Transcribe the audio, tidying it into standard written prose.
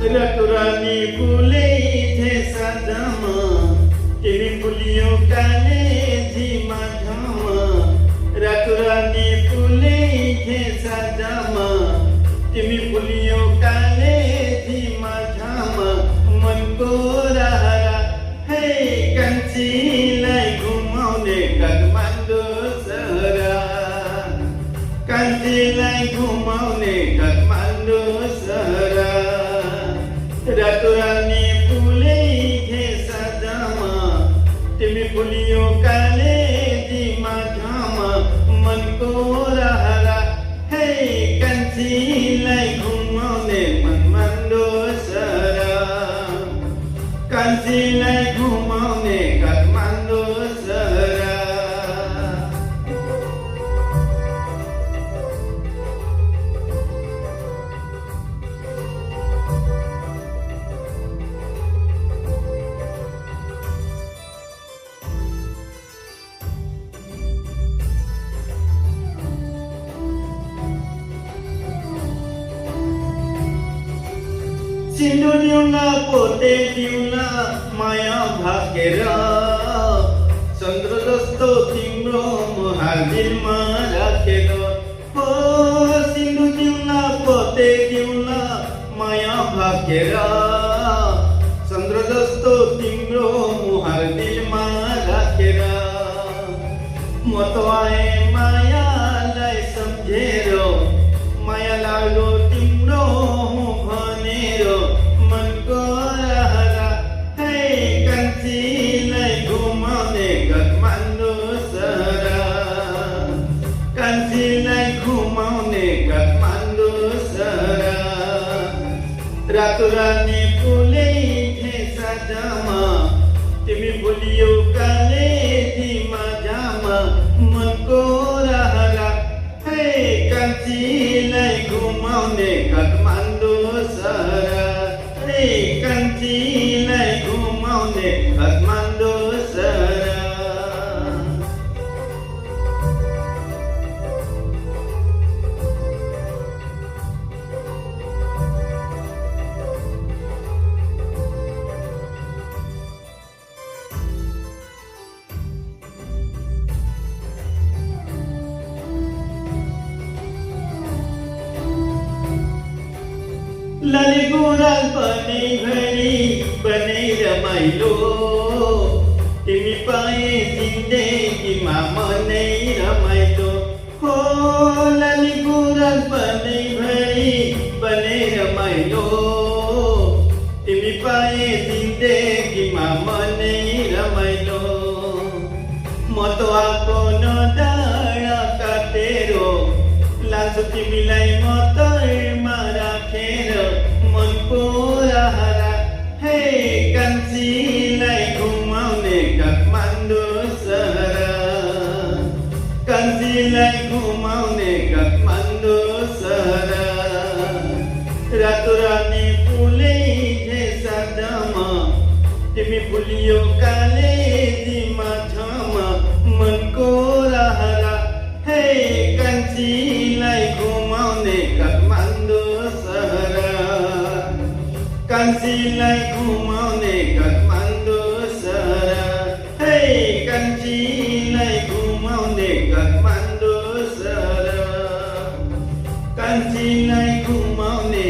रतुरानी फुले इथे साजामा तिमी फुलियो काले झिमा झामा रतुरानी फुले इथे साजामा तिमी फुलियो काले झिमा झामा मनको राहरा हे कान्छीलाई घुमाउने काठमाडौँ सहरा कान्छीलाई घुमाउने काठमाडौँ सहरा रतुरानी फुले इथे साजामा तिमी फुलियो काले झिमा झामा मनको राहरा हे कान्छीलाई घुमाउने काठमाडौँ सहरा कान्छीलाई घुमाउने काठमाडौँ सहरा सिन्दुर दिउँला पोते दिउँला माया भागेर चन्द्र जस्तो तिम्रो मुहार दिलमा राखेर हो सिन्दुर दिउँला पोते दिउँला माया भागेर चन्द्र जस्तो तिम्रो मुहार दिलमा राखेर म त आए मायालाई सम्झेर माया लाग्यो तिम्रो भनेर मनको राहरा हे कान्छीलाई घुमाउने काठमाडौँ सहरा कान्छीलाई घुमाउने काठमाडौँ सहरा रातुरानी फुले इथे साजामा तिमी फुलियो काले झिमा झामा मनको राहरा हे कान्छीलाई घुमाउने काठमाडौँ सहरा हे कान्छीलाई घुमाउने काठमाडौँ सहरा लाली गुराल पनि घडी बनै रमाइलो तिमी पाए जिन्दगीमा मनै रमाइलो हो लाली गुराल पनि घडी बनै रमाइलो तिमी पाए जिन्दगीमा मनै रमाइलो म त आफ्नो डाँडा काटेर लान्छु तिमीलाई म तरमा राखेर मनको राहरा हे कान्छीलाई घुमाउने काठमाडौँ सहरा कान्छीलाई घुमाउने काठमाडौँ सहरा रातुरानी फुले इथे साजामा तिमी फुलियो काले झिमा झामा मनको राहरा हे कान्छीलाई घुमाउने काठमाडौँ सहरा कान्छीलाई घुमाउने काठमाडौँ सहरा हे कान्छीलाई घुमाउने काठमाडौँ सहरा कान्छीलाई घुमाउने